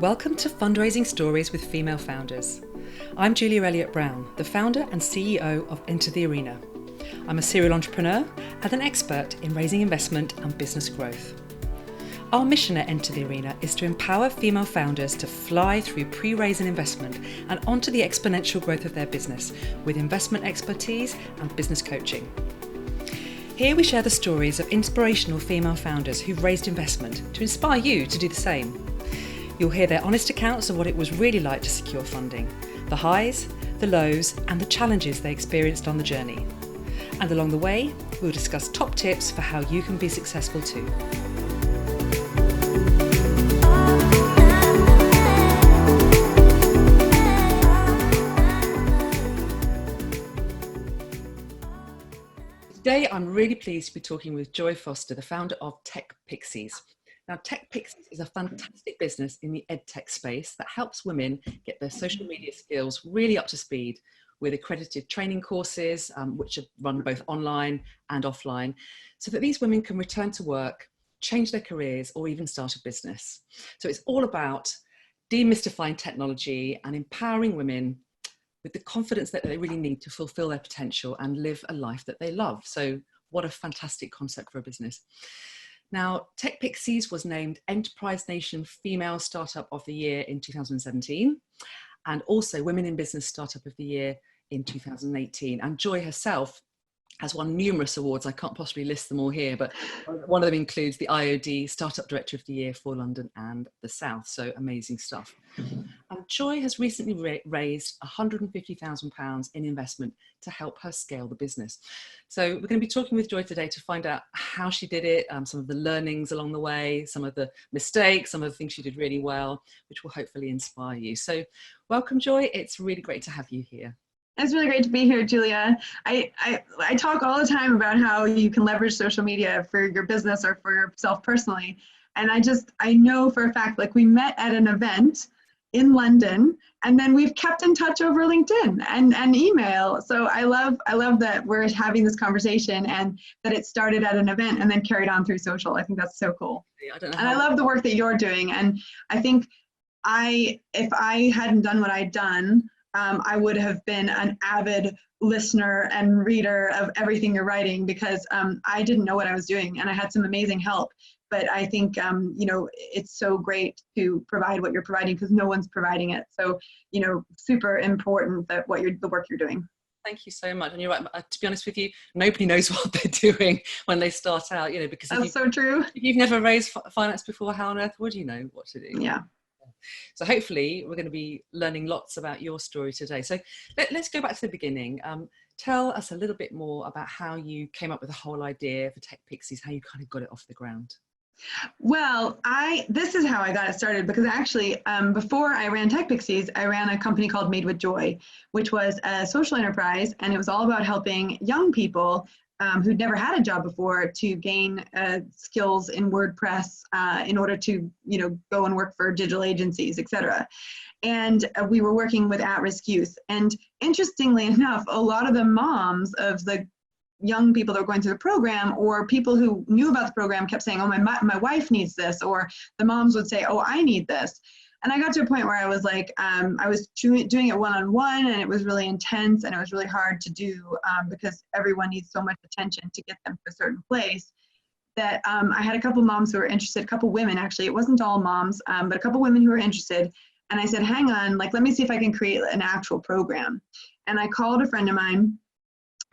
Welcome to Fundraising Stories with Female Founders. I'm Julia Elliott-Brown, the founder and CEO of Enter the Arena. I'm a serial entrepreneur and an expert in raising investment and business growth. Our mission at Enter the Arena is to empower female founders to fly through pre-raise and investment and onto the exponential growth of their business with investment expertise and business coaching. Here we share the stories of inspirational female founders who've raised investment to inspire you to do the same. You'll hear their honest accounts of what it was really like to secure funding, the highs, the lows, and the challenges they experienced on the journey. And along the way, we'll discuss top tips for how you can be successful too. Today, I'm really pleased to be talking with Joy Foster, the founder of Tech Pixies. Now, Tech Pixies is a fantastic business in the edtech space that helps women get their social media skills really up to speed with accredited training courses, which are run both online and offline, so that these women can return to work, change their careers, or even start a business. So it's all about demystifying technology and empowering women with the confidence that they really need to fulfill their potential and live a life that they love. So what a fantastic concept for a business. Now, Tech Pixies was named Enterprise Nation Female Startup of the Year in 2017, and also Women in Business Startup of the Year in 2018. And Joy herself has won numerous awards. I can't possibly list them all here, but one of them includes the IOD Startup Director of the Year for London and the South. So amazing stuff. And Joy has recently raised £150,000 in investment to help her scale the business. So we're going to be talking with Joy today to find out how she did it, some of the learnings along the way, some of the mistakes, some of the things she did really well, which will hopefully inspire you. So welcome, Joy. It's really great to have you here. It's really great to be here, Julia. I talk all the time about how you can leverage social media for your business or for yourself personally. And I know for a fact, like we met at an event in London, and then we've kept in touch over LinkedIn and email. So I love that we're having this conversation and that it started at an event and then carried on through social. I think that's so cool. I love the work that you're doing. And I think if I hadn't done what I'd done, I would have been an avid listener and reader of everything you're writing because I didn't know what I was doing and I had some amazing help. But I think, it's so great to provide what you're providing because no one's providing it. So, super important that the work you're doing. Thank you so much. And you're right, to be honest with you, nobody knows what they're doing when they start out, because that's so true. If you've never raised finance before, how on earth would you know what to do? Yeah. So hopefully we're going to be learning lots about your story today. So let's go back to the beginning. Tell us a little bit more about how you came up with the whole idea for Tech Pixies, how you kind of got it off the ground. Well, this is how I got it started because actually before I ran Tech Pixies, I ran a company called Made with Joy, which was a social enterprise, and it was all about helping young people who'd never had a job before to gain skills in WordPress in order to, go and work for digital agencies, etc. And we were working with at-risk youth. And interestingly enough, a lot of the moms of the young people that were going through the program or people who knew about the program kept saying, oh, my wife needs this, or the moms would say, oh, I need this. And I got to a point where I was like, I was doing it one-on-one and it was really intense and it was really hard to do because everyone needs so much attention to get them to a certain place that I had a couple moms who were interested, a couple women actually, it wasn't all moms, but a couple women who were interested. And I said, hang on, let me see if I can create an actual program. And I called a friend of mine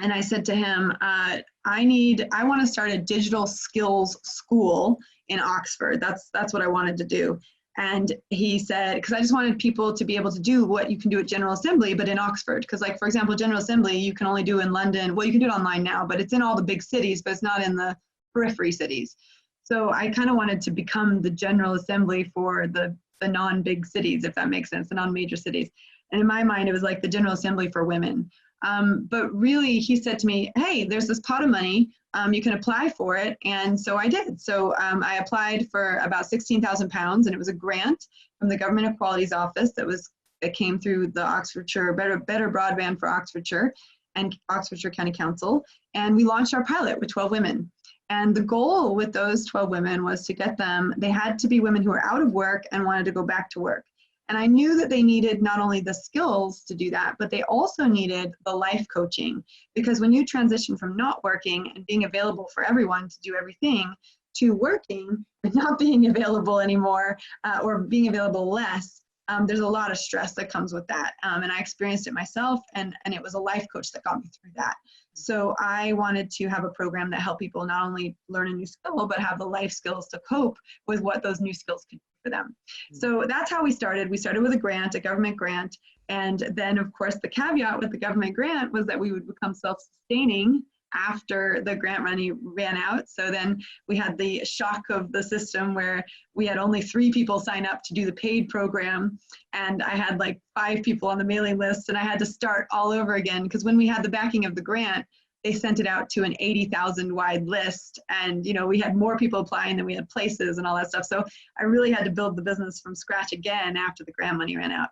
and I said to him, I want to start a digital skills school in Oxford. That's what I wanted to do. And he said, because I just wanted people to be able to do what you can do at General Assembly, but in Oxford. Because for example, General Assembly, you can only do in London. Well, you can do it online now, but it's in all the big cities, but it's not in the periphery cities. So I kind of wanted to become the General Assembly for the non-big cities, if that makes sense, the non-major cities. And in my mind, it was like the General Assembly for women. But really, he said to me, hey, there's this pot of money. You can apply for it. And so I did. So I applied for about £16,000, and it was a grant from the Government Equality's Office that came through the Oxfordshire, Better Broadband for Oxfordshire and Oxfordshire County Council. And we launched our pilot with 12 women. And the goal with those 12 women was to get them, they had to be women who were out of work and wanted to go back to work. And I knew that they needed not only the skills to do that, but they also needed the life coaching. Because when you transition from not working and being available for everyone to do everything to working and not being available anymore, or being available less, there's a lot of stress that comes with that. And I experienced it myself, and it was a life coach that got me through that. So I wanted to have a program that helped people not only learn a new skill, but have the life skills to cope with what those new skills could do for them. So that's how we started. We started with a grant, a government grant. And then, of course, the caveat with the government grant was that we would become self-sustaining after the grant money ran out. So then we had the shock of the system where we had only 3 people sign up to do the paid program. And I had like 5 people on the mailing list, and I had to start all over again, because when we had the backing of the grant, they sent it out to an 80,000 wide list. And, you know, we had more people applying than we had places and all that stuff. So I really had to build the business from scratch again after the grant money ran out.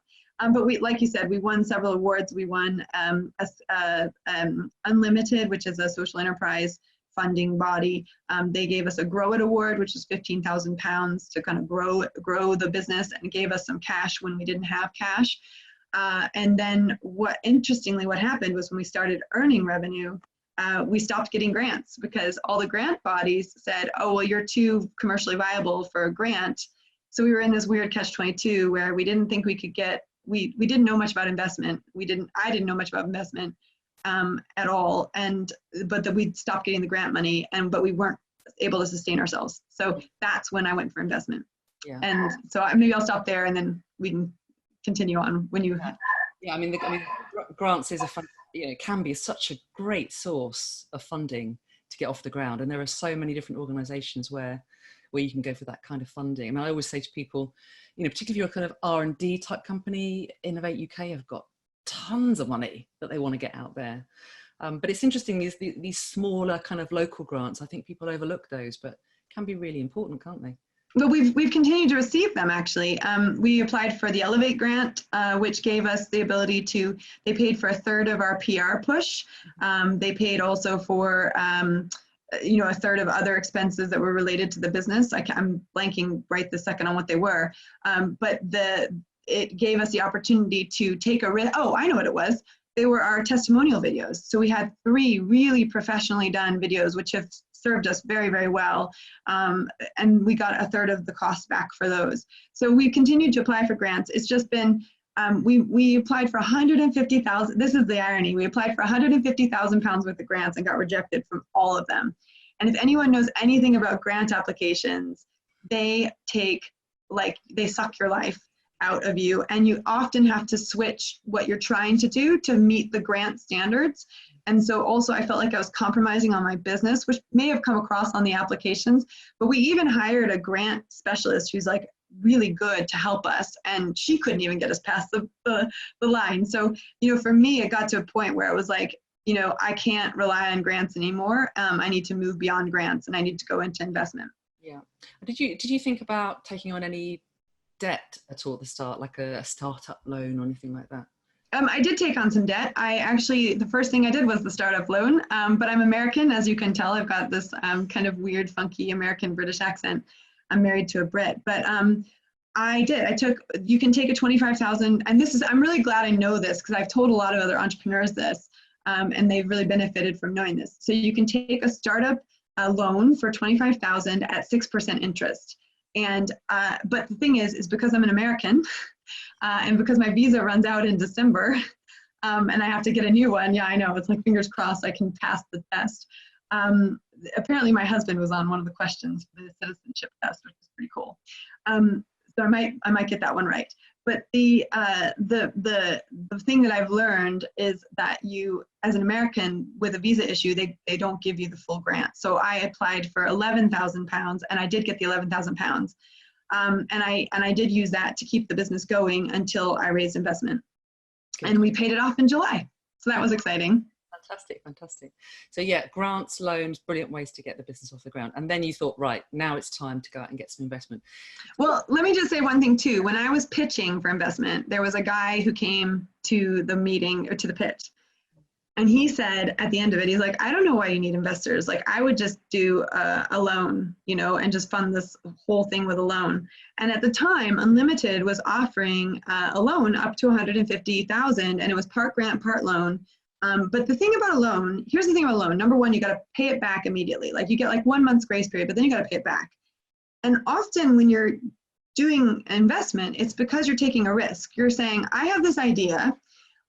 But we, like you said, we won several awards. We won Unlimited, which is a social enterprise funding body. They gave us a Grow It Award, which is £15,000 to kind of grow the business, and gave us some cash when we didn't have cash. And then interestingly, what happened was when we started earning revenue, we stopped getting grants, because all the grant bodies said, oh, well, you're too commercially viable for a grant. So we were in this weird catch-22 where we didn't think we could get, we didn't know much about investment. I didn't know much about investment at all. But that we'd stopped getting the grant money, but we weren't able to sustain ourselves. So that's when I went for investment. Yeah. And so maybe I'll stop there, and then we can continue on when you. Yeah, I mean, grants is can be such a great source of funding to get off the ground. And there are so many different organizations where you can go for that kind of funding. I mean, I always say to people, particularly if you're a kind of R&D type company, Innovate UK have got tons of money that they want to get out there. But it's interesting, these smaller kind of local grants, I think people overlook those, but can be really important, can't they? But we've continued to receive them, actually. We applied for the Elevate grant, which gave us the ability they paid for 1/3 of our PR push. They paid also for, 1/3 of other expenses that were related to the business. I'm blanking right this second on what they were. But it gave us the opportunity to take a risk. Oh, I know what it was. They were our testimonial videos. So we had 3 really professionally done videos, which have served us very, very well. And we got 1/3 of the cost back for those. So we continued to apply for grants. It's just been, we applied for 150,000. This is the irony. We applied for 150,000 pounds worth of grants and got rejected from all of them. And if anyone knows anything about grant applications, they suck your life out of you, and you often have to switch what you're trying to do to meet the grant standards. And so also I felt like I was compromising on my business, which may have come across on the applications, but we even hired a grant specialist who's like really good to help us, and she couldn't even get us past the line. So, for me, it got to a point where I was like, I can't rely on grants anymore. I need to move beyond grants, and I need to go into investment. Yeah. Did you think about taking on any debt at all at the start, like a startup loan or anything like that? I did take on some debt. The first thing I did was the startup loan, but I'm American, as you can tell. I've got this kind of weird, funky American British accent. I'm married to a Brit, but you can take a 25,000, and I'm really glad I know this, because I've told a lot of other entrepreneurs this, and they've really benefited from knowing this. So you can take a startup loan for 25,000 at 6% interest. And, but the thing is because I'm an American, and because my visa runs out in December, and I have to get a new one. Yeah, I know, it's like fingers crossed I can pass the test. Apparently my husband was on one of the questions for the citizenship test, which is pretty cool. So I might get that one right. But the thing that I've learned is that you, as an American with a visa issue, they don't give you the full grant. So I applied for 11,000 pounds, and I did get the 11,000 pounds. And I did use that to keep the business going until I raised investment. Good. And we paid it off in July. So that was exciting. Fantastic. So yeah, grants, loans, brilliant ways to get the business off the ground. And then you thought, right, now it's time to go out and get some investment. Well, let me just say one thing too. When I was pitching for investment, there was a guy who came to the meeting, or to the pitch. And he said at the end of it, he's like, I don't know why you need investors. Like, I would just do a loan, and just fund this whole thing with a loan. And at the time, Unlimited was offering a loan up to 150,000, and it was part grant, part loan. But the thing about a loan, here's the thing about a loan. Number one, you got to pay it back immediately. Like, you get like 1 month's grace period, but then you got to pay it back. And often when you're doing investment, it's because you're taking a risk. You're saying, I have this idea.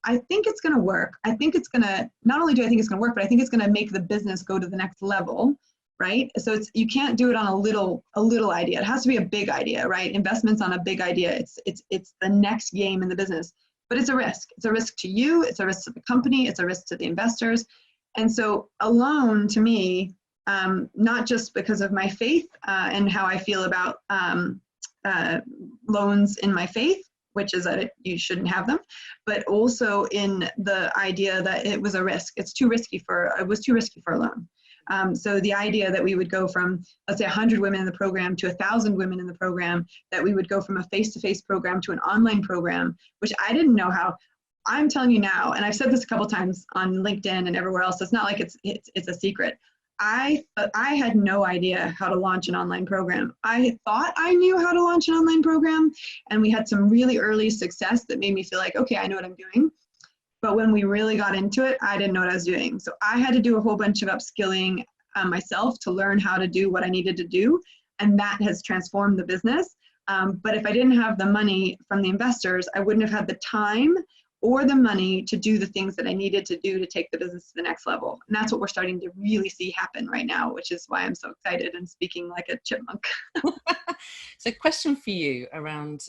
I think it's going to work. I think it's going to, not only do I think it's going to work, but I think it's going to make the business go to the next level, right? So you can't do it on a little idea. It has to be a big idea, right? Investments on a big idea. It's the next game in the business, but it's a risk. It's a risk to you. It's a risk to the company. It's a risk to the investors. And so a loan to me, not just because of my faith and how I feel about loans in my faith, which is that you shouldn't have them, but also in the idea that it was a risk. It was too risky for a loan. So the idea that we would go from, let's say, 100 women in the program to 1,000 women in the program, that we would go from a face-to-face program to an online program, which I didn't know how. I'm telling you now, and I've said this a couple times on LinkedIn and everywhere else, so it's not like it's a secret. I had no idea how to launch an online program. I thought I knew how to launch an online program, and we had some really early success that made me feel like, okay, I know what I'm doing. But when we really got into it, I didn't know what I was doing. So I had to do a whole bunch of upskilling myself to learn how to do what I needed to do, and that has transformed the business. But if I didn't have the money from the investors, I wouldn't have had the time or the money to do the things that I needed to do to take the business to the next level. And that's what we're starting to really see happen right now, which is why I'm so excited and speaking like a chipmunk. So question for you around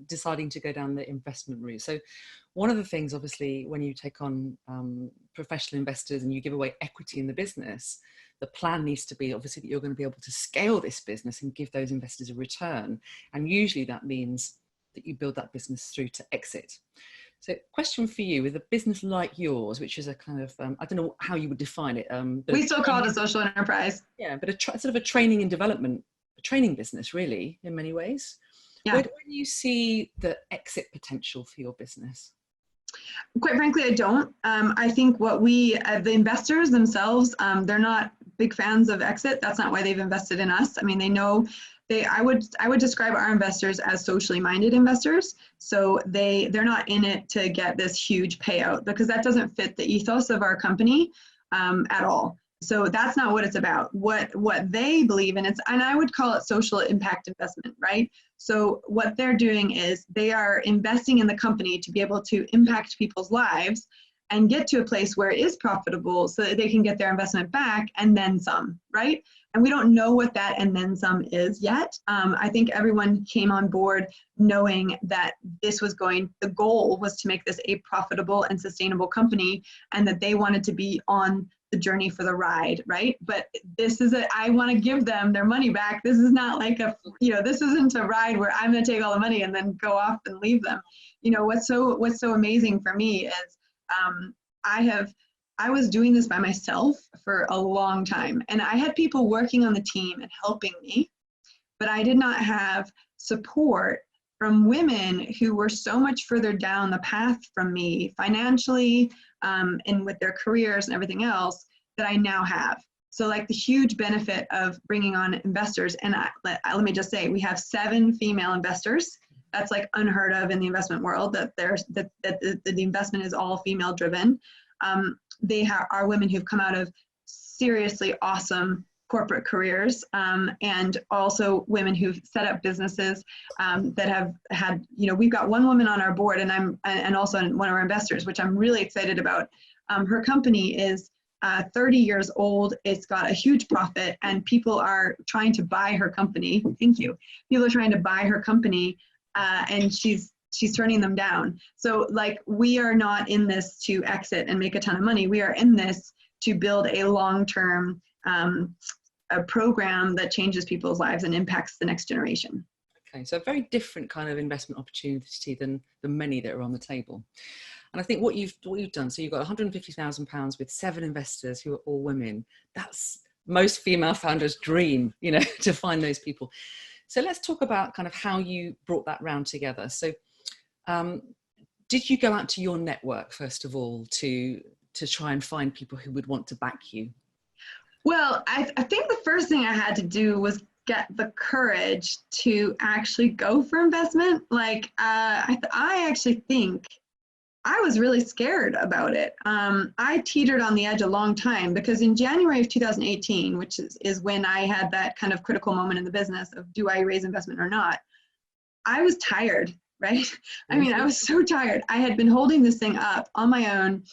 deciding to go down the investment route. So one of the things, obviously, when you take on professional investors and you give away equity in the business, the plan needs to be obviously that you're going to be able to scale this business and give those investors a return. And usually that means that you build that business through to exit. So question for you, with a business like yours, which is a kind of, I don't know how you would define it. We still call it a social enterprise. Yeah, but sort of a training and development, a training business really, in many ways. Yeah. Where do you see the exit potential for your business? Quite frankly, I don't. I think what the investors themselves, they're not big fans of exit. That's not why they've invested in us. I mean, they know I would describe our investors as socially minded investors. So they're not in it to get this huge payout, because that doesn't fit the ethos of our company at all. So that's not what it's about. What they believe in, and I would call it social impact investment, right? So what they're doing is they are investing in the company to be able to impact people's lives and get to a place where it is profitable so that they can get their investment back and then some, right? And we don't know what that and then some is yet. I think everyone came on board knowing that the goal was to make this a profitable and sustainable company, and that they wanted to be on the journey for the ride, right? But I want to give them their money back. This is not like this isn't a ride where I'm going to take all the money and then go off and leave them. What's so amazing for me is I was doing this by myself for a long time, and I had people working on the team and helping me, but I did not have support from women who were so much further down the path from me financially and with their careers and everything else that I now have. So like the huge benefit of bringing on investors, and let me just say, we have 7 female investors. That's like unheard of in the investment world, that the investment is all female driven. They are women who've come out of seriously awesome corporate careers, and also women who've set up businesses that have had, we've got one woman on our board, and also one of our investors, which I'm really excited about. Her company is 30 years old. It's got a huge profit, and people are trying to buy her company. Thank you. People are trying to buy her company, and she's turning them down. So like, we are not in this to exit and make a ton of money. We are in this to build a long-term a program that changes people's lives and impacts the next generation. Okay, so a very different kind of investment opportunity than the many that are on the table. And I think what you've done, so you've got £150,000 with 7 investors who are all women. That's most female founders' dream, to find those people. So let's talk about kind of how you brought that round together. So did you go out to your network, first of all, to to try and find people who would want to back you? Well, I think the first thing I had to do was get the courage to actually go for investment. Like, I actually think I was really scared about it. I teetered on the edge a long time because in January of 2018, which is when I had that kind of critical moment in the business of, do I raise investment or not? I was tired, right? I mean, I was so tired. I had been holding this thing up on my own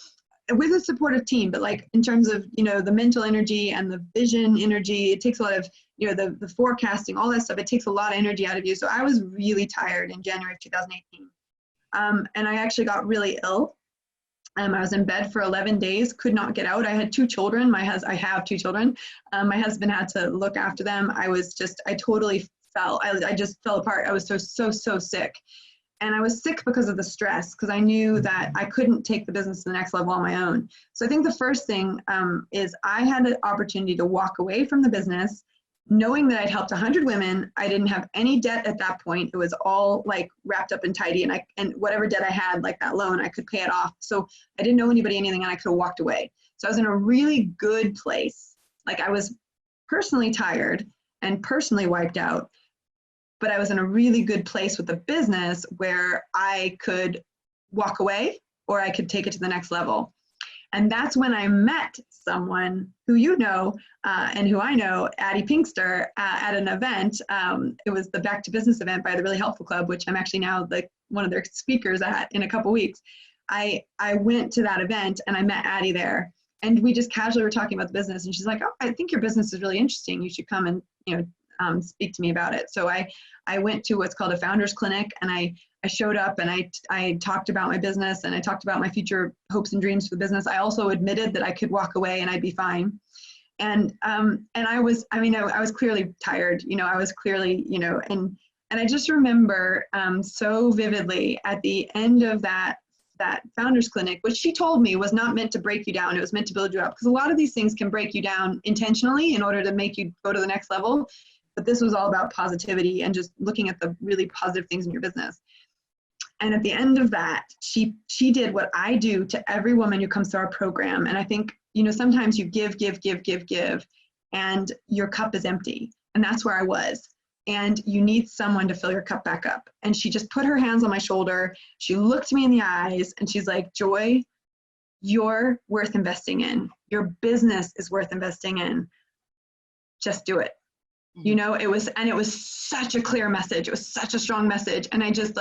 with a supportive team, but like in terms of, the mental energy and the vision energy, it takes a lot of, the forecasting, all that stuff, it takes a lot of energy out of you. So I was really tired in January of 2018. And I actually got really ill. I was in bed for 11 days, could not get out. I had 2 children. I have 2 children. My husband had to look after them. I totally I just fell apart. I was so sick. And I was sick because of the stress, because I knew that I couldn't take the business to the next level on my own. So I think the first thing is I had an opportunity to walk away from the business, knowing that I'd helped 100 women. I didn't have any debt at that point. It was all like wrapped up and tidy, and whatever debt I had, like that loan, I could pay it off. So I didn't know anybody anything, and I could have walked away. So I was in a really good place. Like, I was personally tired and personally wiped out, but I was in a really good place with the business where I could walk away or I could take it to the next level. And that's when I met someone who and who I know, Addie Pinkster, at an event. It was the Back to Business event by the Really Helpful Club, which I'm actually now one of their speakers at in a couple weeks. I went to that event and I met Addie there. And we just casually were talking about the business. And she's like, oh, I think your business is really interesting. You should come and speak to me about it. So I went to what's called a founders clinic, and I showed up and I talked about my business, and I talked about my future hopes and dreams for the business. I also admitted that I could walk away and I'd be fine. And I was clearly tired, I was clearly, and I just remember so vividly at the end of that founders clinic, which she told me was not meant to break you down. It was meant to build you up, because a lot of these things can break you down intentionally in order to make you go to the next level. But this was all about positivity and just looking at the really positive things in your business. And at the end of that, she did what I do to every woman who comes to our program. And I think, sometimes you give, and your cup is empty. And that's where I was. And you need someone to fill your cup back up. And she just put her hands on my shoulder. She looked me in the eyes and she's like, Joy, you're worth investing in. Your business is worth investing in. Just do it. It was such a clear message. It was such a strong message. And I just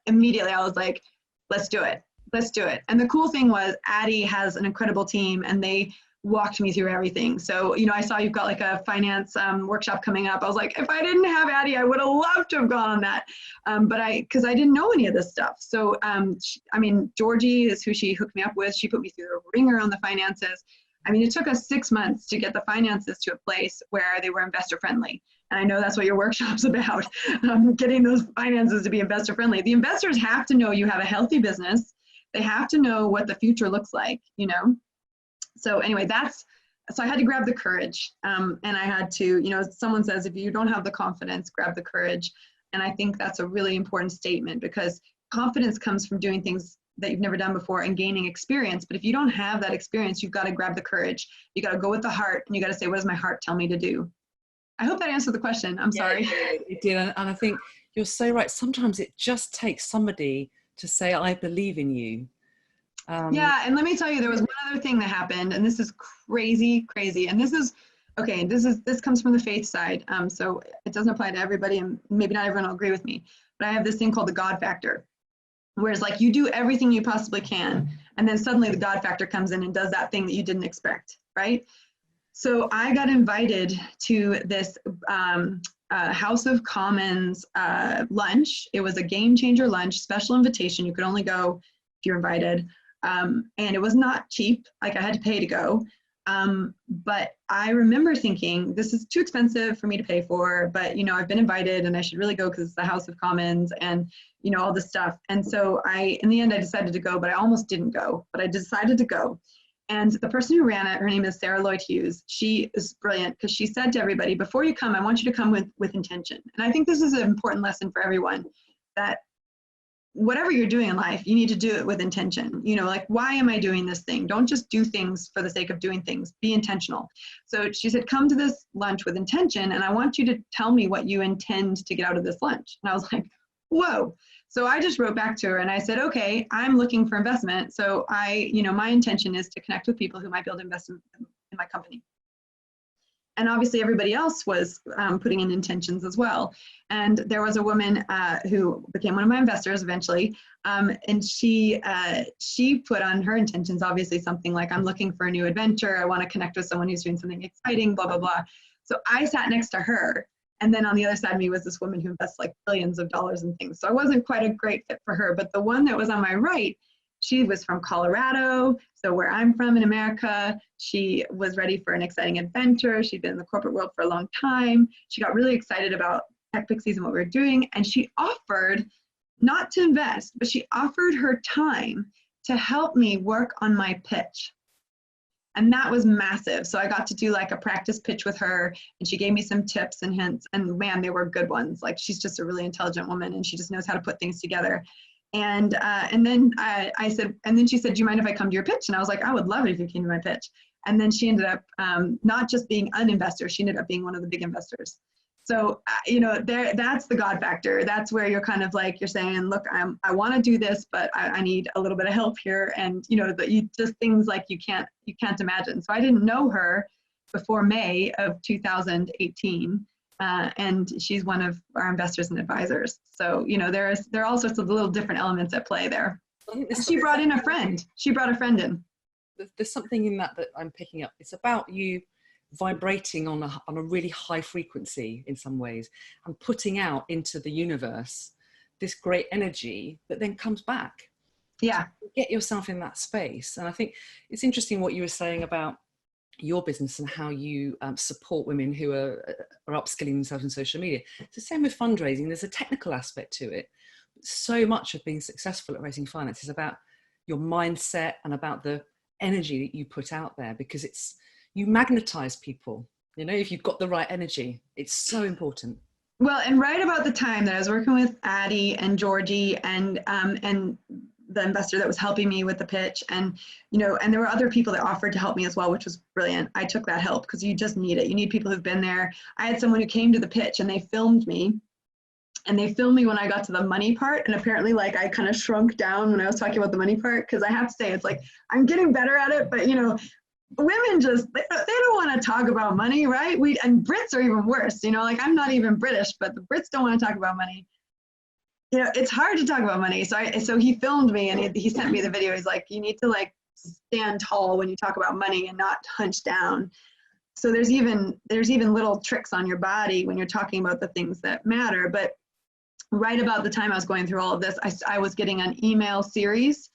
immediately I was like, let's do it. Let's do it. And the cool thing was Addie has an incredible team, and they walked me through everything. So, I saw you've got a finance workshop coming up. I was like, if I didn't have Addie, I would have loved to have gone on that. Because I didn't know any of this stuff. So, Georgie is who she hooked me up with. She put me through the ringer on the finances. It took us 6 months to get the finances to a place where they were investor friendly. And I know that's what your workshop's about, getting those finances to be investor friendly. The investors have to know you have a healthy business. They have to know what the future looks like, So anyway, so I had to grab the courage. And I had to, someone says, if you don't have the confidence, grab the courage. And I think that's a really important statement, because confidence comes from doing things that you've never done before and gaining experience. But if you don't have that experience, you've got to grab the courage. You got to go with the heart, and you got to say, what does my heart tell me to do? I hope that answered the question. I'm sorry. It did. And I think you're so right. Sometimes it just takes somebody to say, I believe in you. Yeah. And let me tell you, there was one other thing that happened, and this is crazy. And this comes from the faith side. So it doesn't apply to everybody, and maybe not everyone will agree with me, but I have this thing called the God factor. Whereas you do everything you possibly can, and then suddenly the God factor comes in and does that thing that you didn't expect, right? So I got invited to this House of Commons lunch. It was a game changer lunch, special invitation. You could only go if you're invited. And it was not cheap. I had to pay to go. But I remember thinking, this is too expensive for me to pay for, but I've been invited and I should really go because it's the House of Commons and all this stuff. And so in the end, I decided to go, but I almost didn't go, but I decided to go. And the person who ran it, her name is Sarah Lloyd Hughes. She is brilliant, because she said to everybody, before you come, I want you to come with intention. And I think this is an important lesson for everyone, that whatever you're doing in life, you need to do it with intention. You know, like, why am I doing this thing? Don't just do things for the sake of doing things. Be intentional. So she said, come to this lunch with intention, and I want you to tell me what you intend to get out of this lunch. And I was like, whoa. So I just wrote back to her and I said, okay, I'm looking for investment. So my intention is to connect with people who might be able to invest in my company. And obviously everybody else was putting in intentions as well. And there was a woman who became one of my investors eventually. And she put on her intentions, obviously something like, I'm looking for a new adventure. I want to connect with someone who's doing something exciting, blah, blah, blah. So I sat next to her. And then on the other side of me was this woman who invests like billions of dollars in things. So I wasn't quite a great fit for her. But the one that was on my right, she was from Colorado, so where I'm from in America. She was ready for an exciting adventure. She'd been in the corporate world for a long time. She got really excited about Tech Pixies and what we were doing. And she offered not to invest, but she offered her time to help me work on my pitch. And that was massive. So I got to do like a practice pitch with her, and she gave me some tips and hints, and man, they were good ones. Like, she's just a really intelligent woman, and she just knows how to put things together. And then I said, and then she said, do you mind if I come to your pitch? And I was like, I would love it if you came to my pitch. And then she ended up not just being an investor, she ended up being one of the big investors. So, that's the God factor. That's where you're kind of like, you're saying, look, I want to do this, but I need a little bit of help here. And, just things like you can't imagine. So I didn't know her before May of 2018. And she's one of our investors and advisors. So, there are all sorts of little different elements at play there. She brought in a friend. She brought a friend in. There's something in that I'm picking up. It's about you vibrating on a really high frequency in some ways, and putting out into the universe this great energy that then comes back. Yeah. Get yourself in that space. And I think it's interesting what you were saying about your business and how you support women who are upskilling themselves in social media. It's the same with fundraising. There's a technical aspect to it. So much of being successful at raising finance is about your mindset and about the energy that you put out there, because you magnetize people. If you've got the right energy, it's so important. Well, and right about the time that I was working with Addie and Georgie and the investor that was helping me with the pitch, and there were other people that offered to help me as well, which was brilliant. I took that help because you just need it. You need people who've been there. I had someone who came to the pitch and they filmed me. And they filmed me when I got to the money part. And apparently, like, I kind of shrunk down when I was talking about the money part, because I have to say, it's like, I'm getting better at it, but women just, they don't want to talk about money, right? And Brits are even worse, like, I'm not even British, but the Brits don't want to talk about money. It's hard to talk about money. So he filmed me, and he sent me the video. He's like, you need to like stand tall when you talk about money and not hunch down. So there's even little tricks on your body when you're talking about the things that matter. But right about the time I was going through all of this, I was getting an email series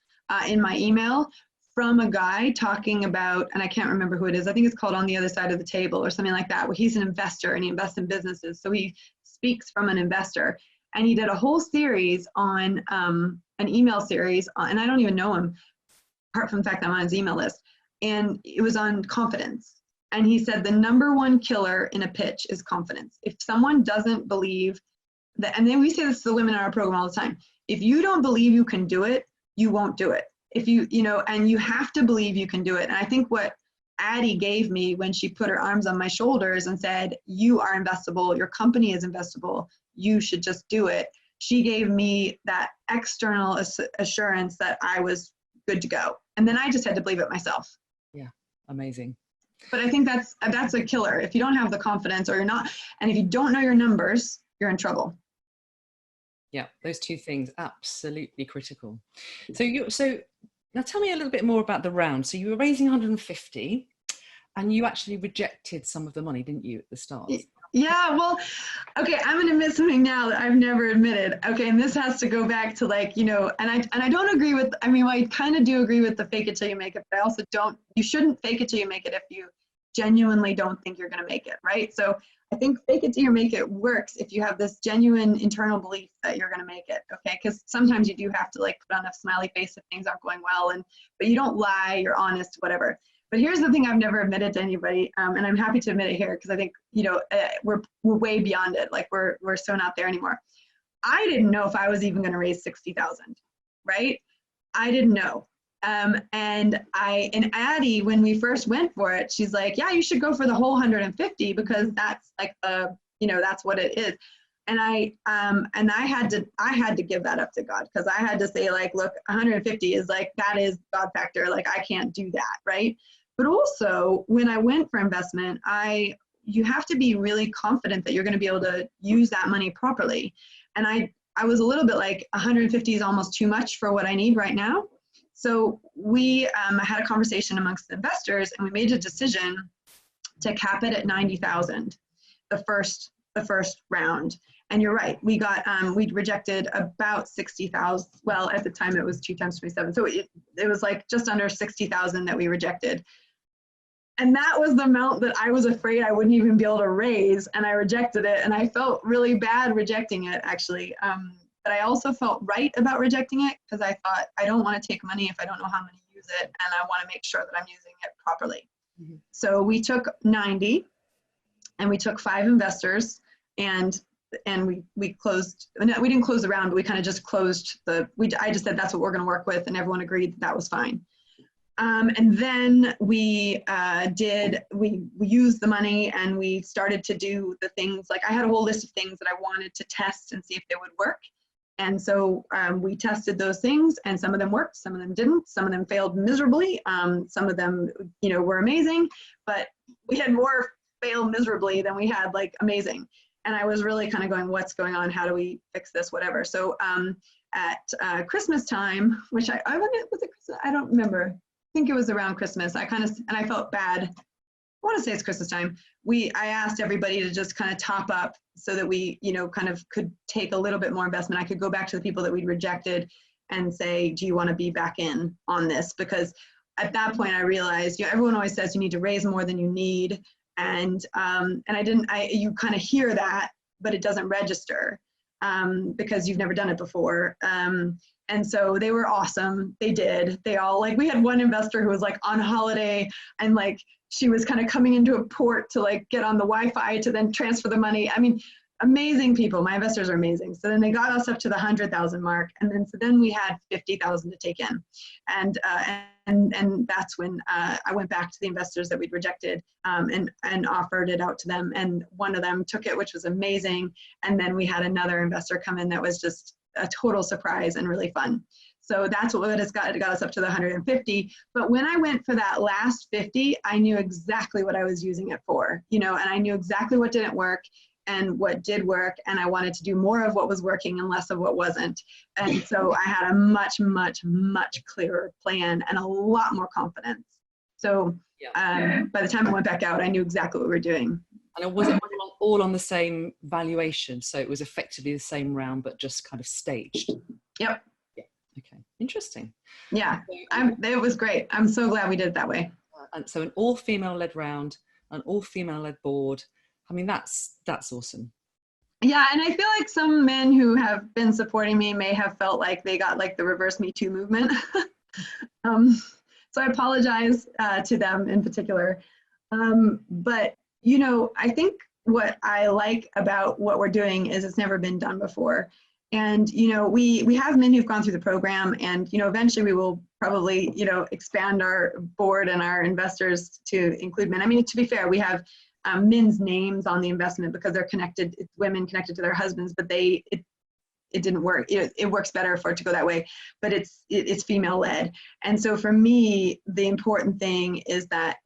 in my email from a guy talking about, and I can't remember who it is, I think it's called On the Other Side of the Table or something like that, where he's an investor and he invests in businesses. So he speaks from an investor. And he did a whole series on an email series, and I don't even know him, apart from the fact that I'm on his email list. And it was on confidence. And he said the number one killer in a pitch is confidence. If someone doesn't believe that, and then we say this to the women in our program all the time, if you don't believe you can do it, you won't do it. If and you have to believe you can do it. And I think what Addie gave me when she put her arms on my shoulders and said, you are investable, your company is investable, you should just do it. She gave me that external assurance that I was good to go. And then I just had to believe it myself. Yeah, amazing. But I think that's a killer. If you don't have the confidence, or you're not, and if you don't know your numbers, you're in trouble. Yeah, those two things, absolutely critical. So now tell me a little bit more about the round. So you were raising 150, and you actually rejected some of the money, didn't you, at the start? Yeah, well, okay, I'm going to admit something now that I've never admitted. Okay, and this has to go back to like, and I don't agree with, I kind of do agree with the fake it till you make it, but I also you shouldn't fake it till you make it if you genuinely don't think you're going to make it, right? So I think fake it till you make it works if you have this genuine internal belief that you're going to make it, okay? Because sometimes you do have to like put on a smiley face if things aren't going well, but you don't lie, you're honest, whatever. But here's the thing I've never admitted to anybody, and I'm happy to admit it here because I think, we're way beyond it. Like we're so not there anymore. I didn't know if I was even going to raise 60,000, right? I didn't know. And Addie, when we first went for it, she's like, yeah, you should go for the whole 150 because that's like that's what it is. And I had to give that up to God, because I had to say, like, look, 150 is like, that is God factor. Like, I can't do that, right? But also, when I went for investment, you have to be really confident that you're going to be able to use that money properly. And I was a little bit like, 150 is almost too much for what I need right now. So we had a conversation amongst the investors, and we made a decision to cap it at 90,000, the first round. And you're right, we rejected about 60,000. Well, at the time it was 2 times 27. So it was like just under 60,000 that we rejected. And that was the amount that I was afraid I wouldn't even be able to raise, and I rejected it. And I felt really bad rejecting it, actually. But I also felt right about rejecting it, because I thought, I don't want to take money if I don't know how I'm going to use it, and I want to make sure that I'm using it properly. Mm-hmm. So we took 90, and we took 5 investors, and we closed. We didn't close the round, but we kind of just closed I just said that's what we're going to work with, and everyone agreed that was fine. And then we used the money, and we started to do the things. Like, I had a whole list of things that I wanted to test and see if they would work. And so we tested those things, and some of them worked, some of them didn't, some of them failed miserably. Some of them, were amazing, but we had more fail miserably than we had like amazing. And I was really kind of going, what's going on? How do we fix this? Whatever. So at Christmas time, which I don't remember. I think it was around Christmas. I felt bad. I want to say it's Christmas time. I asked everybody to just kind of top up so that we, kind of could take a little bit more investment. I could go back to the people that we'd rejected and say, do you want to be back in on this? Because at that point I realized, everyone always says you need to raise more than you need. And you kind of hear that, but it doesn't register because you've never done it before. And so they were awesome. They did. They all, like, we had one investor who was like on holiday, and like she was kind of coming into a port to like get on the Wi-Fi to then transfer the money. I mean, amazing people. My investors are amazing. So then they got us up to the 100,000 mark. And then we had 50,000 to take in. And that's when I went back to the investors that we'd rejected and offered it out to them. And one of them took it, which was amazing. And then we had another investor come in that was just a total surprise and really fun. So that's what it got us up to the 150. But when I went for that last 50, I knew exactly what I was using it for, and I knew exactly what didn't work and what did work. And I wanted to do more of what was working and less of what wasn't. And so I had a much, much, much clearer plan and a lot more confidence. So by the time I went back out, I knew exactly what we were doing. And was it all on the same valuation? So it was effectively the same round, but just kind of staged? Yep. Yeah. Okay. Interesting. Yeah. It was great. I'm so glad we did it that way. And so an all-female led round, an all-female led board. I mean, that's awesome. Yeah. And I feel like some men who have been supporting me may have felt like they got like the reverse Me Too movement. So I apologize to them in particular. But I think what I like about what we're doing is it's never been done before. And, we have men who've gone through the program, and, eventually we will probably, expand our board and our investors to include men. I mean, to be fair, we have men's names on the investment because they're connected, it's women connected to their husbands, but it didn't work. It works better for it to go that way, but it's female led. And so for me, the important thing is that,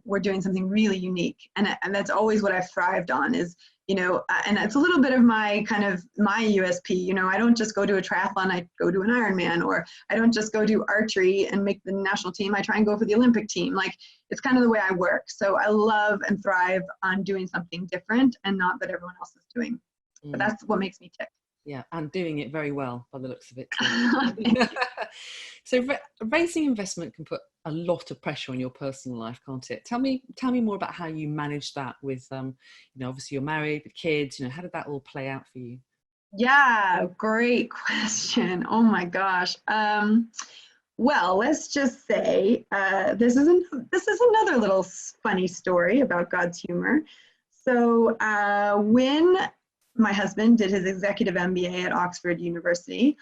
we're doing something really unique. And that's always what I've thrived on is, and it's a little bit of my USP. I don't just go to a triathlon, I go to an Ironman, or I don't just go do archery and make the national team. I try and go for the Olympic team. Like, it's kind of the way I work. So I love and thrive on doing something different and not that everyone else is doing. But that's what makes me tick. Yeah, and doing it very well by the looks of it too. So raising investment can put a lot of pressure on your personal life, can't it? Tell me more about how you manage that with, obviously you're married with kids. How did that all play out for you? Yeah, great question. Oh my gosh. Well, let's just say this is another little funny story about God's humor. So when my husband did his executive MBA at Oxford University.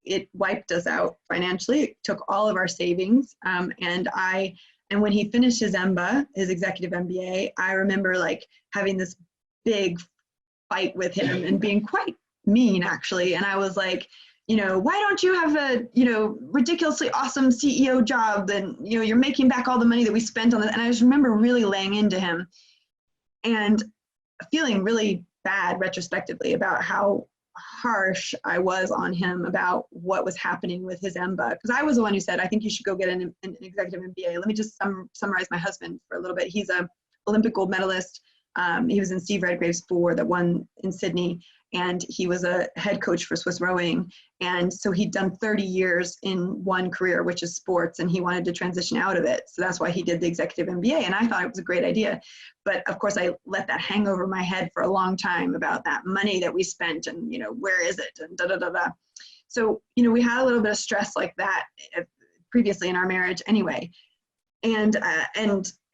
It wiped us out financially. It took all of our savings. And when he finished his EMBA, his executive MBA, I remember like having this big fight with him and being quite mean, actually. And I was like, why don't you have a, ridiculously awesome CEO job? And, you're making back all the money that we spent on this. And I just remember really laying into him and feeling really bad retrospectively about how harsh I was on him about what was happening with his EMBA. Because I was the one who said, I think you should go get an executive MBA. Let me just summarize my husband for a little bit. He's a Olympic gold medalist. He was in Steve Redgrave's 4 that won in Sydney, and he was a head coach for Swiss rowing. And so he'd done 30 years in one career, which is sports, and he wanted to transition out of it. So that's why he did the executive MBA, and I thought it was a great idea. But of course, I let that hang over my head for a long time about that money that we spent and, where is it, and da-da-da-da. So, we had a little bit of stress like that previously in our marriage anyway.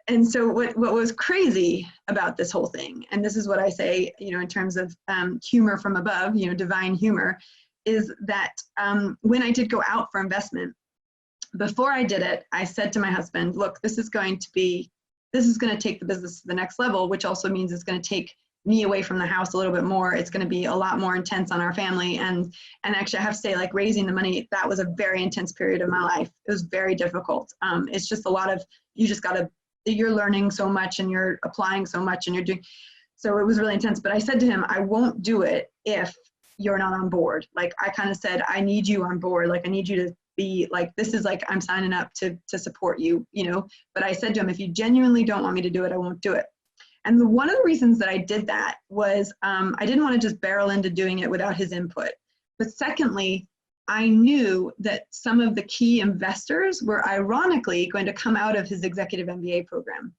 And so what was crazy about this whole thing, and this is what I say, in terms of humor from above, divine humor, is that when I did go out for investment, before I did it, I said to my husband, look, this is going to take the business to the next level, which also means it's going to take me away from the house a little bit more. It's going to be a lot more intense on our family. And actually I have to say, like, raising the money, that was a very intense period of my life. It was very difficult. It's just a lot of, you're learning so much and you're applying so much and you're doing, so it was really intense. But I said to him, I won't do it if you're not on board. Like, I kind of said, I need you on board. Like, I need you to be like, this is like, I'm signing up to support you, but I said to him, if you genuinely don't want me to do it, I won't do it. And one of the reasons that I did that was I didn't want to just barrel into doing it without his input. But secondly, I knew that some of the key investors were ironically going to come out of his executive MBA program.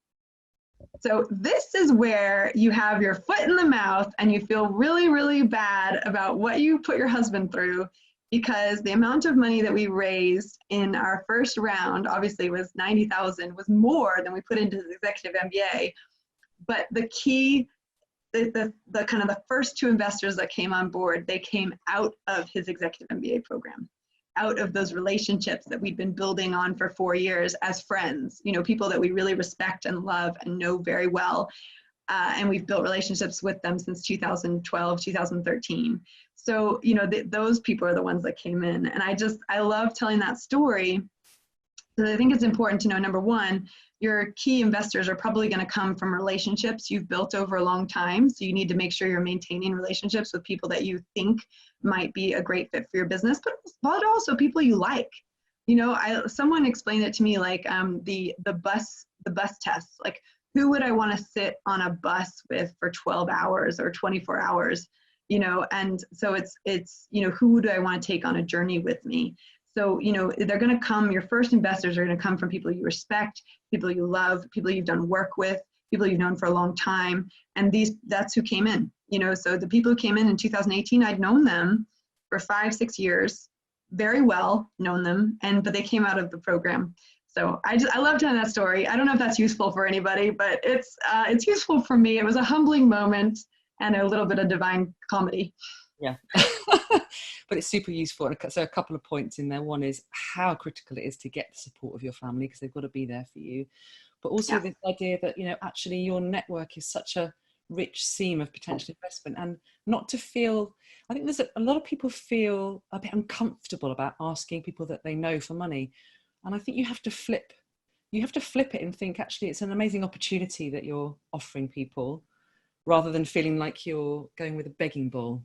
So this is where you have your foot in the mouth and you feel really, really bad about what you put your husband through, because the amount of money that we raised in our first round obviously was 90,000, was more than we put into his executive MBA. But the key, the kind of the first 2 investors that came on board, they came out of his executive MBA program, out of those relationships that we'd been building on for 4 years as friends, people that we really respect and love and know very well. And we've built relationships with them since 2012, 2013. So, those people are the ones that came in. And I love telling that story, because I think it's important to know, number one, your key investors are probably going to come from relationships you've built over a long time. So you need to make sure you're maintaining relationships with people that you think might be a great fit for your business, but also people you like. Someone explained it to me like the bus test. Like, who would I want to sit on a bus with for 12 hours or 24 hours? And so it's who do I want to take on a journey with me? So, they're going to come, your first investors are going to come from people you respect, people you love, people you've done work with, people you've known for a long time. And that's who came in, so the people who came in 2018, I'd known them for 5-6 years, very well known them, but they came out of the program. So I love telling that story. I don't know if that's useful for anybody, but it's useful for me. It was a humbling moment and a little bit of divine comedy. Yeah. But it's super useful. So a couple of points in there. One is how critical it is to get the support of your family, because they've got to be there for you. But also this idea that, actually your network is such a rich seam of potential investment, and not to feel, I think there's a lot of people feel a bit uncomfortable about asking people that they know for money. And I think you have to flip it and think, actually, it's an amazing opportunity that you're offering people, rather than feeling like you're going with a begging bowl.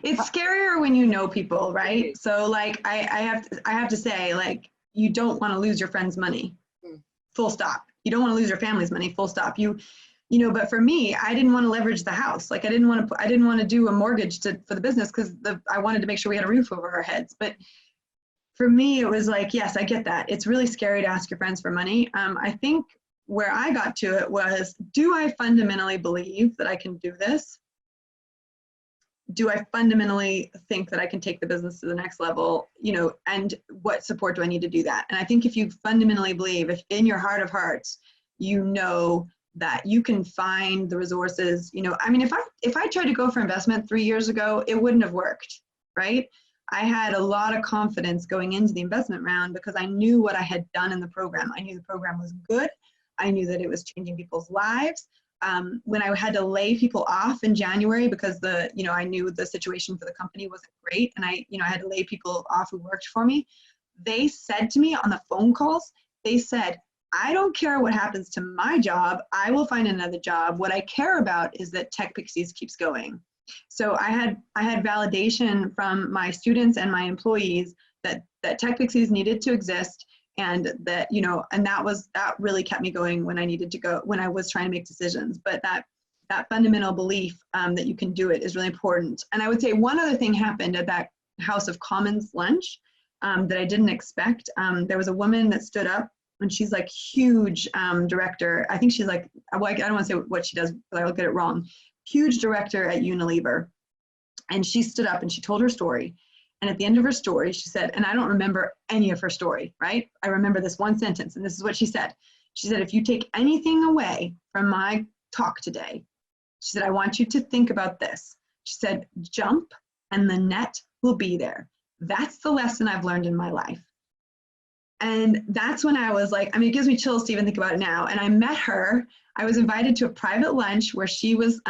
It's scarier when you know people, right? So like I have to say, like, you don't want to lose your friend's money, full stop. You don't want to lose your family's money, full stop. But for me, I didn't want to leverage the house. Like, I didn't want to do a mortgage for the business, because I wanted to make sure we had a roof over our heads. But for me, it was like, yes, I get that. It's really scary to ask your friends for money. I think where I got to it was, do I fundamentally believe that I can do this? Do I fundamentally think that I can take the business to the next level, and what support do I need to do that? And I think if you fundamentally believe, if in your heart of hearts, that you can find the resources. You know, I mean, if I tried to go for investment 3 years ago, it wouldn't have worked, right? I had a lot of confidence going into the investment round because I knew what I had done in the program. I knew the program was good. I knew that it was changing people's lives. When I had to lay people off in January because I knew the situation for the company wasn't great, and I had to lay people off who worked for me. They said to me on the phone calls, they said, I don't care what happens to my job. I will find another job. What I care about is that Tech Pixies keeps going. So I had validation from my students and my employees that Tech Pixies needed to exist, and that, and that really kept me going when I needed to go, when I was trying to make decisions. But that fundamental belief that you can do it is really important. And I would say one other thing happened at that House of Commons lunch that I didn't expect. There was a woman that stood up, and she's like huge director. I think she's like, well, I don't want to say what she does, but I'll get it wrong. Huge director at Unilever. And she stood up and she told her story. And at the end of her story, she said, and I don't remember any of her story, right? I remember this one sentence, and this is what she said. She said, if you take anything away from my talk today, she said, I want you to think about this. She said, jump and the net will be there. That's the lesson I've learned in my life. And that's when I was like, I mean, it gives me chills to even think about it now. And I met her. I was invited to a private lunch where she was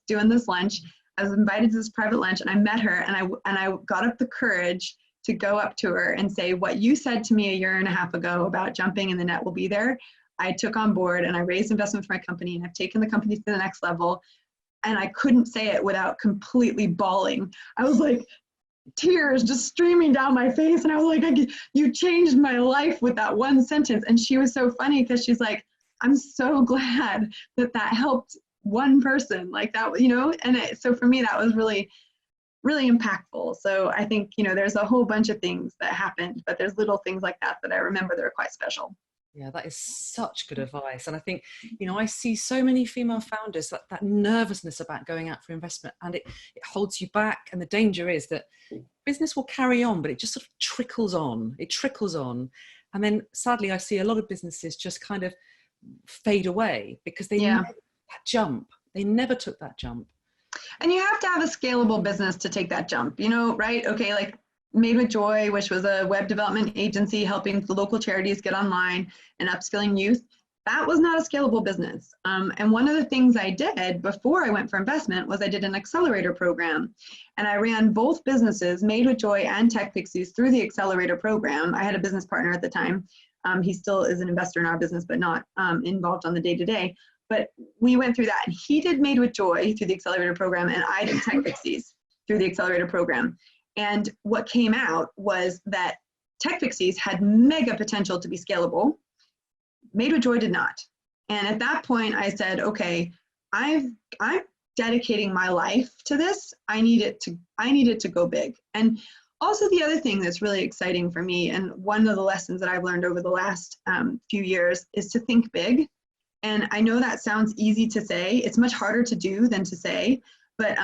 doing this lunch. I was invited to this private lunch, and I met her, and I got up the courage to go up to her and say, what you said to me a year and a half ago about jumping and the net will be there, I took on board, and I raised investment for my company, and I've taken the company to the next level. And I couldn't say it without completely bawling. I was like, tears just streaming down my face. And I was like, you changed my life with that one sentence. And she was so funny because she's like, I'm so glad that helped one person like that, and so for me, that was really, really impactful. So I think, there's a whole bunch of things that happened, but there's little things like that I remember that are quite special. Yeah, that is such good advice. And I think, I see so many female founders, that nervousness about going out for investment, and it holds you back. And the danger is that business will carry on, but it just sort of trickles on. It trickles on. And then sadly, I see a lot of businesses just kind of fade away because they never took that jump. They never took that jump. And you have to have a scalable business to take that jump, right? Okay, like Made with Joy, which was a web development agency helping the local charities get online and upskilling youth. That was not a scalable business. And one of the things I did before I went for investment was I did an accelerator program. And I ran both businesses, Made with Joy and Tech Pixies, through the accelerator program. I had a business partner at the time. He still is an investor in our business, but not involved on the day-to-day. But we went through that. And he did Made with Joy through the accelerator program, and I did Tech Pixies through the accelerator program. And what came out was that Tech Pixies had mega potential to be scalable. Made with Joy did not. And at that point, I said, okay, I'm dedicating my life to this. I need it to go big. And also the other thing that's really exciting for me, and one of the lessons that I've learned over the last few years, is to think big. And I know that sounds easy to say. It's much harder to do than to say. But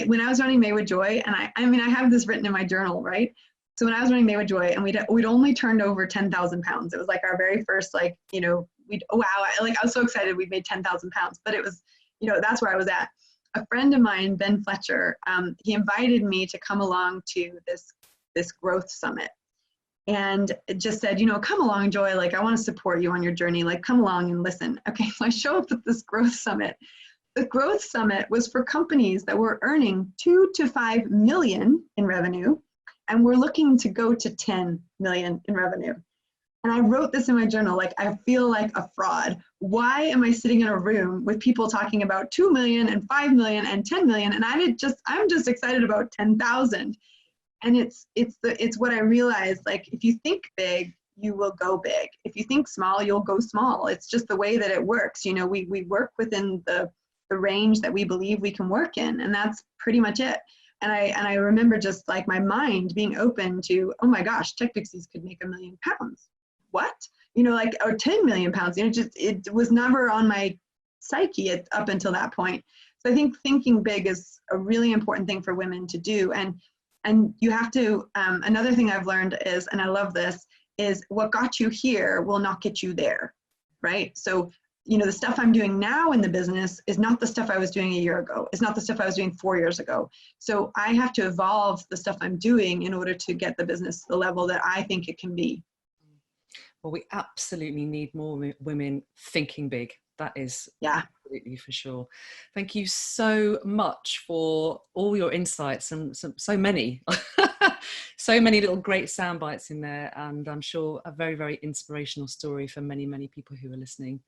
when I was running Made with Joy, and I have this written in my journal, right? So when I was running Made with Joy, and we'd only turned over 10,000 pounds. It was like our very first, I was so excited we'd made 10,000 pounds. But it was, that's where I was at. A friend of mine, Ben Fletcher, he invited me to come along to this growth summit, and just said, come along, Joy. I want to support you on your journey. Come along and listen. Okay, so I show up at this growth summit. The growth summit was for companies that were earning 2 to 5 million in revenue, and we're looking to go to 10 million in revenue. And I wrote this in my journal, I feel like a fraud. Why am I sitting in a room with people talking about 2 million and 5 million and 10 million? And I'm just excited about 10,000. And it's what I realized, if you think big, you will go big. If you think small, you'll go small. It's just the way that it works. We work within the range that we believe we can work in, and that's pretty much it. And I remember just my mind being open to, oh my gosh, Tech Pixies could make £1 million. What? Or 10 million pounds. It was never on my psyche up until that point. So I think thinking big is a really important thing for women to do. And you have to, another thing I've learned is, and I love this, is what got you here will not get you there, right? So the stuff I'm doing now in the business is not the stuff I was doing a year ago. It's not the stuff I was doing 4 years ago. So I have to evolve the stuff I'm doing in order to get the business to the level that I think it can be. Well, we absolutely need more women thinking big. That is absolutely for sure. Thank you so much for all your insights, and so many, so many little great sound bites in there. And I'm sure a very, very inspirational story for many, many people who are listening.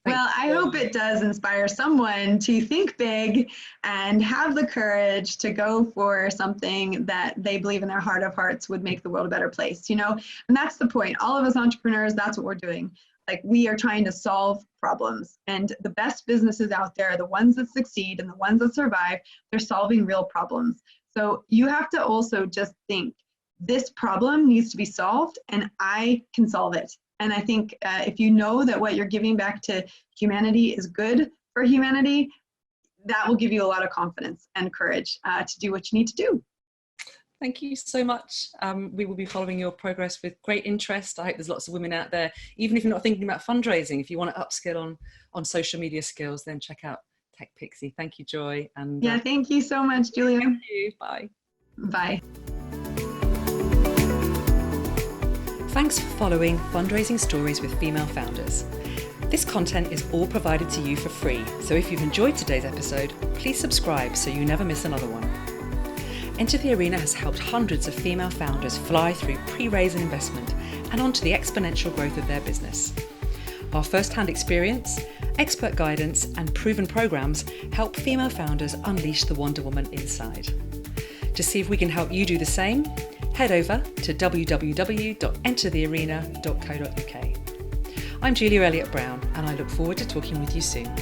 Well, I hope it does inspire someone to think big and have the courage to go for something that they believe in their heart of hearts would make the world a better place, and that's the point. All of us entrepreneurs, that's what we're doing. Like, we are trying to solve problems, and the best businesses out there are the ones that succeed and the ones that survive. They're solving real problems. So you have to also just think, this problem needs to be solved and I can solve it. And I think if you know that what you're giving back to humanity is good for humanity, that will give you a lot of confidence and courage to do what you need to do. Thank you so much. We will be following your progress with great interest. I hope there's lots of women out there, even if you're not thinking about fundraising, if you want to upskill on social media skills, then check out Tech Pixie. Thank you, Joy. And thank you so much, Julia. Thank you. Bye. Bye. Thanks for following Fundraising Stories with Female Founders. This content is all provided to you for free, so if you've enjoyed today's episode, please subscribe so you never miss another one. Enter the Arena has helped hundreds of female founders fly through pre-raise and investment and onto the exponential growth of their business. Our first-hand experience, expert guidance, and proven programs help female founders unleash the Wonder Woman inside. To see if we can help you do the same, head over to www.enterthearena.co.uk. I'm Julia Elliott Brown, and I look forward to talking with you soon.